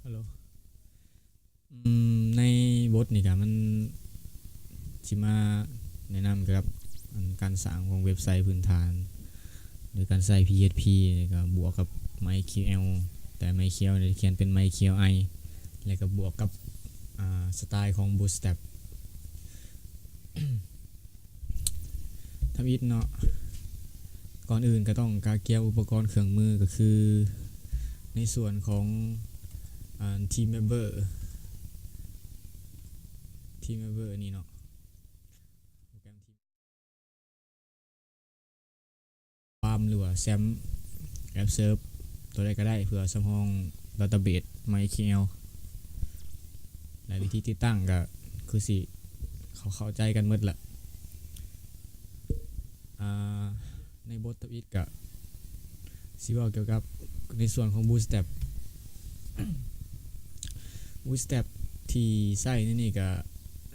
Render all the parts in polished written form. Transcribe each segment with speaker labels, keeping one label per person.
Speaker 1: ฮัลโหลในบทนี่ก็มันสิมาแนะนำเกี่ยวกับการสร้างของเว็บไซต์พื้นฐานโดยการใช้ PHP แล้วก็บวกกับ MySQL แต่ MySQL เนี่ยเขียนเป็น MySQL แล้วก็บวกกับสไตล์ของ Bootstrap ทำอิฐเนาะก่อนอื่นก็ต้องการเกี่ยวอุปกรณ์เครื่องมือก็คือในส่วนของTeam Member Team Member นี่เนาะโปรแกรม Team ฟาร์มหรือว่าแซมแอปเซิร์ฟตัวใดก็ได้เพื่อสำรองดัตต้าเบส MySQL และวิธีติดตั้งก็คือสิเขาเข้าใจกันหมดละในบททวิตก็สิว่าเกี่ยวกับในส่วนของ Bootstrap ที่ใช้นี่ก็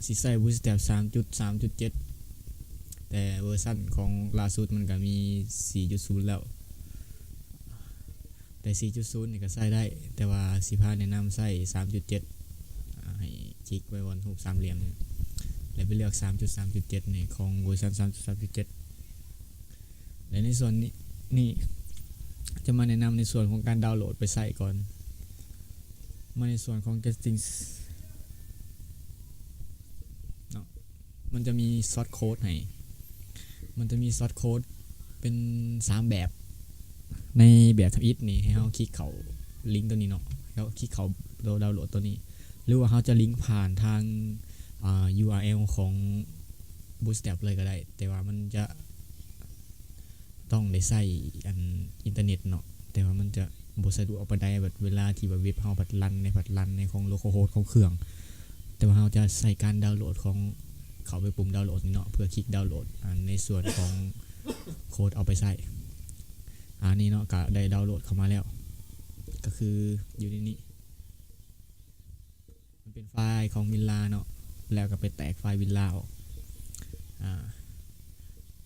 Speaker 1: สิใช้ Bootstrap 3.3.7 แต่เวอร์ชันของล่าสุดมันก็มี 4.0 แล้วแต่ 4.0 นี่ก็ใช้ได้แต่ว่าสิพาแนะนำใช้ 3.7 ให้คลิกไว้บนรูปสามเหลี่ยมแล้วไปเลือก 3.3.7 นี่ของเวอร์ชัน 3.3.7 และในส่วนนี้จะมาแนะนำในส่วนของการดาวน์โหลดไปใส่ก่อนมาในส่วนของ getting เนาะมันจะมีซอสโค้ดให้มันจะมีซอสโค้ดเป็น3แบบในแบบทำอิฐนี่ให้เราคลิกเข้าลิงก์ตัวนี้เนาะแล้วคลิกเข้าดาวน์โหลดตัวนี้หรือว่าเราจะลิงก์ผ่านทางURL ของ Bootstrap เลยก็ได้แต่ว่ามันจะต้องได้ใช้อินเทอร์เน็ตเนาะแต่ว่ามันจะบ่สะดวกปานใดแบบเวลาที่แบบเว็บเฮาบัดรันในของ localhost ของเครื่องแต่ว่าเราจะใส่การดาวน์โหลดของเข้าไปปุ่มดาวน์โหลดนี่เนาะเพื่อคลิกดาวน์โหลดในส่วนของโค้ดเอาไปใส่นี้เนาะก็ได้ดาวน์โหลดเข้ามาแล้วก็คืออยู่ในนี้มันเป็นไฟล์ของวินลาเนาะแล้วก็ไปแตกไฟล์วินลาออก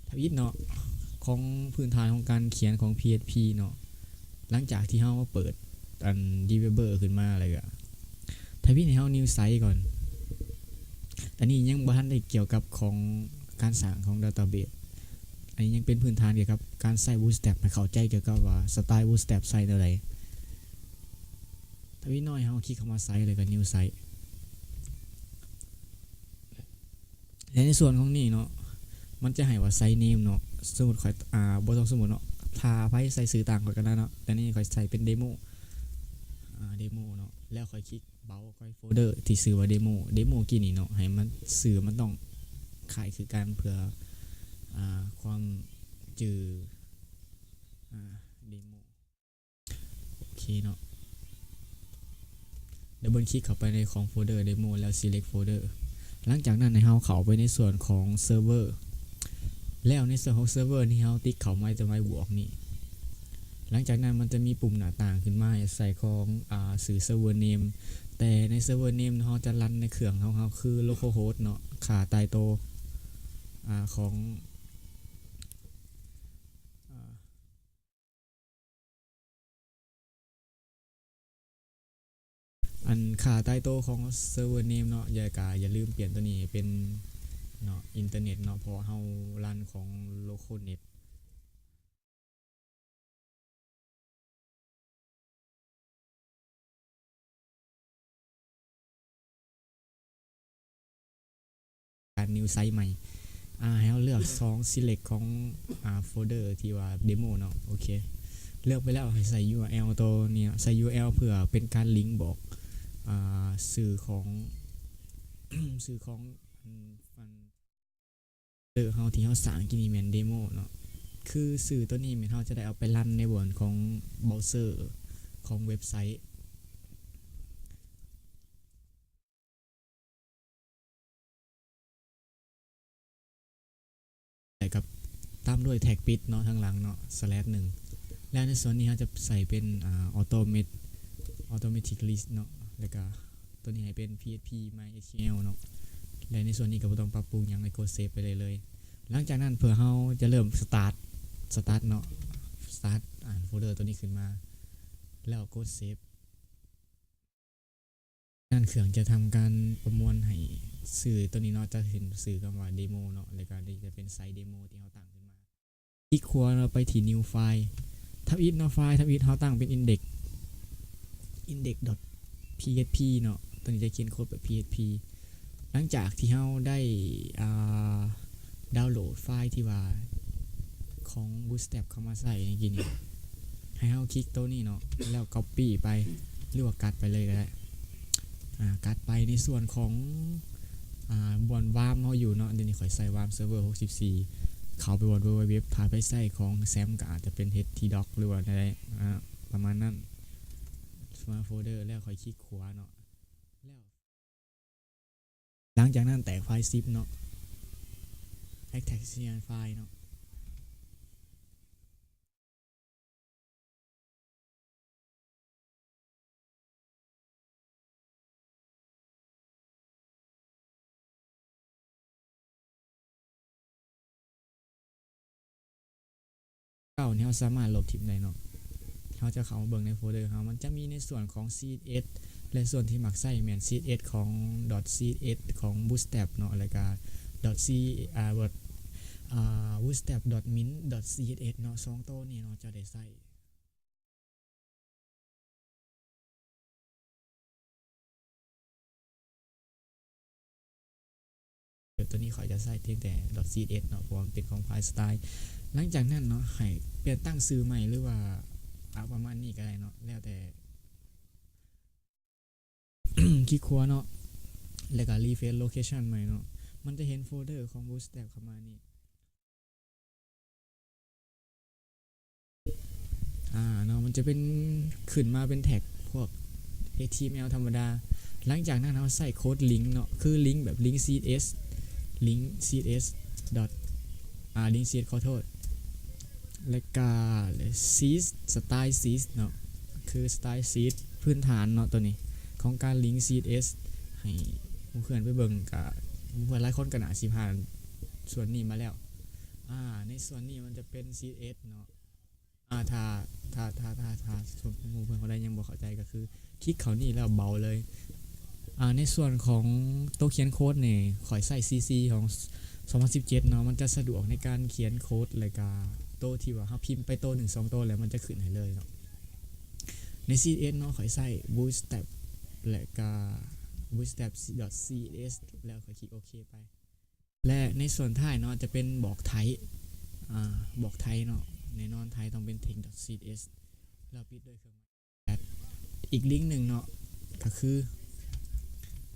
Speaker 1: ทวิตเนาะของพื้นฐานของการเขียนของ PHP เนาะหลังจากที่เฮามาเปิดdeveloper ขึ้นมาอะไรก็ทวิตให้เฮา new site ก่อนอันนี้ยังบ่ทันได้เกี่ยวกับของการสร้างของ database อันนี้ยังเป็นพื้นฐานเกี่ยวกับการใส่ Bootstrap ให้เข้าใจเกี่ยวกับว่าสไตล์ Bootstrap ใส่เท่าใดทวิตน้อยเฮาคลิกเข้ามาไซต์เลยก็ new site และในส่วนของนี่เนาะมันจะให้ว่าไซต์เนมเนาะสมมุติข่อยบ่ต้องสมมุติเนาะถ้าไผใส่สื่อต่างข่อยก็ได้เนาะแต่นี่ข่อยใส่เป็นเดโมเนาะแล้วค่อยคลิกเบาค่อยโฟลเดอร์ที่ชื่อว่าเดโมกี่นี่เนาะให้มันสื่อมันต้องคล้ายคือการเพื่อความจือเดโมโอเคเนาะดับเบิลคลิกเข้าไปในของโฟลเดอร์เดโมแล้ว select folder หลังจากนั้นให้เฮาเข้าไปในส่วนของเซิร์ฟเวอร์แล้วในส่วนของเซิร์ฟเวอร์ที่เฮาติ๊กเข้ามาจะไว้บวกนี่หลังจากนั้นมันจะมีปุ่มหน้าต่างขึ้นมาใส่ของสื่อเซิร์ฟเวอร์เนมแต่ในเซิร์ฟเวอร์เนมเฮาจะรันในเครื่องของเฮาคือ localhost เนาะขาตายโตของอันขาใต้โตของเซิร์ฟเวอร์เนมเนาะอย่าลืมเปลี่ยนตัวนี้เป็นเนาะอินเทอร์เน็ตเนาะเพราะเฮารันของ local net การ new site ใหม่ให้เราเลือก2 select ของโฟลเดอร์ที่ว่า demo เนาะโอเคเลือกไปแล้วให้ใส่ URL ตัวเนี่ยใส่ URL เพื่อเป็นการลิงก์บอกสื่อของสื่อของฟันเฮาที่เฮาสร้างกินนี่แม่น demo เนาะคือสื่อตัวนี้แม่นเฮาจะได้เอาไปรันในบนของเบราว์เซอร์ของเว็บไซต์แต่กับตามด้วยแท็กปิดเนาะทางหลังเนาะ /1แล้วในส่วนนี้เราจะใส่เป็นautomatic list เนาะแล้วก็ตัวนี้ให้เป็น PHP MySQL เนาะและในส่วนนี้ก็บ่ต้องปรับปรุงหยังให้กดเซฟไปเลยหลังจากนั้นเพื่อเราจะเริ่มสตาร์ทเนาะสตาร์ทโฟลเดอร์ตัวนี้ขึ้นมาแล้วกดเซฟ เครื่องจะทำการประมวลให้สื่อตัวนี้เนาะจะเห็นสื่อคำว่าเดโมเนาะแล้วก็นี่จะเป็นไซต์เดโมที่เราตั้งขึ้นมาอีกครัวเราไปที่ new file ทับอิฐเนาะไฟล์ทับอิฐเราตั้งเป็น index.php เนาะตัวนี้จะเขียนโค้ดแบบ php หลังจากที่เราได้ดาวน์โหลดไฟล์ที่ว่าของ bootstrap เข้ามาใส่ในกี้นี้ให้เราคลิกตัวนี้เนาะแล้ว copy ไปหรือว่ากัดไปเลยก็ได้กัดไปในส่วนของบนวามเราอยู่เนาะเดี๋ยวนี้ข่อยใส่วามเซิร์ฟเวอร์64เข้าไปบนเว็บพาไปใส่ของแซมก็อาจจะเป็น htdoc หรือว่าอะไรประมาณนั้นมาโฟลเดอร์แล้วค่อยคลิกขวาเนาะแล้วหลังจากนั้นแตกไฟล์ zip เนาะ extraction ไฟล์เนาะเก่าเนี่ยเราสามารถลบทิมได้เนาะเขาจะเข้ามาเบิ่งในโฟลเดอร์เขามันจะมีในส่วนของ css และส่วนที่มักใส่แมน css ของ .css ของ bootstrap เนาะแล้วก็ .c bootstrap.mint.css เนาะ2ตัวนี้เนาะจะได้ใส่เดี๋ยวตัวนี้ขอจะใส่เพียงแต่ .css เนาะเพราะมันเป็นของไฟล์สไตล์หลังจากนั้นเนาะให้เปลี่ยนตั้งชื่อใหม่หรือว่าประมาณนี้ก็ได้เนาะแล้วแต่ คลิกขวาเนาะแล้วก็รีเฟรชโลเคชันใหม่เนาะมันจะเห็นโฟลเดอร์ของ bootstrap เข้ามานี่เนาะมันจะเป็นขึ้นมาเป็นแท็กพวก HTML ธรรมดาหลังจากนั้นเราใส่โค้ดลิงก์เนาะคือลิงก์แบบลิงก์ CSS ลิงก์ CSS ดอทลิงก์ CSS ขอโทษแล้วก็ซีสสไตล์ซีสเนาะคือสไตล์ซีสพื้นฐานเนาะตัวนี้ของการลิงก์ CSS ให้เพื่อนไปเบิ่งกับเพื่อนหลายคนก็น่าสิผ่านส่วนนี้มาแล้วในส่วนนี้มันจะเป็น CSS เนาะถ้าส่วนเพื่อนเขาได้ยังบอกเข้าใจก็คือคลิกเขานี่แล้วเบาเลยในส่วนของโต๊ะเขียนโค้ดเนี่ยขอยใส่ CC ของ2017เนาะมันจะสะดวกในการเขียนโค้ดเลยก็โต๊ะที่ว่าเขาพิมพ์ไปโต๊ะ1-2โต๊ะแล้วมันจะขึ้นให้เลยเนาะใน CSS เนาะขอยใส่ bootstrap และก็ bootstrap.css แล้วขอยคลิกโอเคไปและในส่วนท้ายเนาะจะเป็นบอกไทป์บอกไทป์เนาะในนอนไทยต้องเป็น text.css เราปิดด้วยเครื่องอีกลิงก์หนึ่งเนาะก็คือ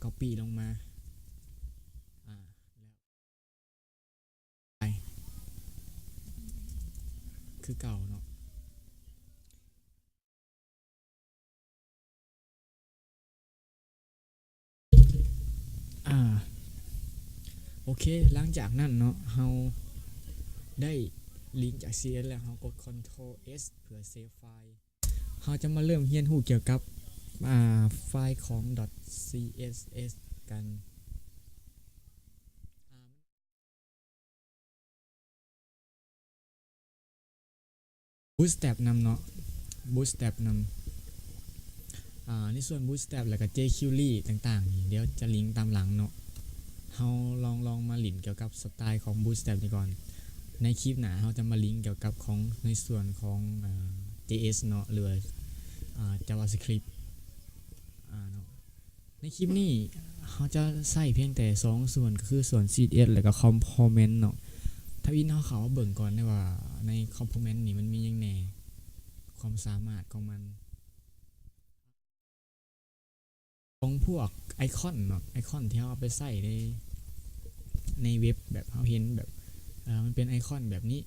Speaker 1: copy ลงมาแล้วไปคือเก่าเนาะโอเคหลังจากนั้นเนาะเราได้ลิงก์จาก CSS แล้วเรากด Ctrl S เพื่อเซฟไฟล์เราจะมาเริ่มเรียนรู้เกี่ยวกับไฟล์ของ .css กัน bootstrap นำเนาะ bootstrap นำในส่วน bootstrap แล้วก็ jQuery ต่างๆนี่เดี๋ยวจะลิงก์ตามหลังเนาะเราลองมาลิงก์เกี่ยวกับสไตล์ของ bootstrap นี่ก่อนในคลิปหน้าเราจะมาลิงก์เกี่ยวกับของในส่วนของJS เนาะหรือJavaScript เนาะในคลิปนี้เราจะใส่เพียงแต่2ส่วนก็คือส่วน CSS แล้วก็ Component เนาะถ้าวินเขาว่าเบิ่งก่อนได้ว่าใน Component นี่มันมียังแน่ความสามารถของมันของพวกไอคอนเนาะไอคอนที่เราเอาไปใส่ในเว็บแบบเราเห็นแบบมันเป็นไอคอนแบบนี้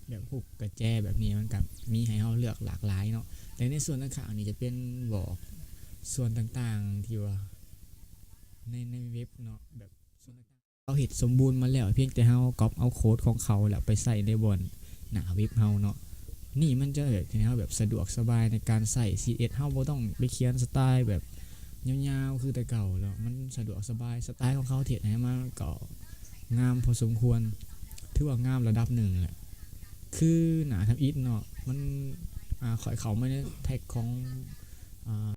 Speaker 1: แบบพวกกระแจแบบนี้มันกับมีให้เราเลือกหลากหลายเนาะแต่ในส่วนต่างๆนี่จะเป็นบอกส่วนต่างๆที่ว่าในเว็บเนาะแบบส่วนต่างๆเราเห็นสมบูรณ์มาแล้วเพียงแต่เราก๊อปเอาโค้ดของเขาแล้วไปใส่ในบนหน้าเว็บเราเนาะนี่มันจะให้เราแบบสะดวกสบายในการใส่ CSS เราบ่ต้องไปเขียนสไตล์แบบยาวๆคือแต่เก่าแล้วมันสะดวกสบายสไตล์ของเขาเทียบให้มันก็งามพอสมควรถือว่างามระดับหนึ่งแหละคือหนาทำอิฐเนาะมันข่อยเขาไม่ได้แท็กของ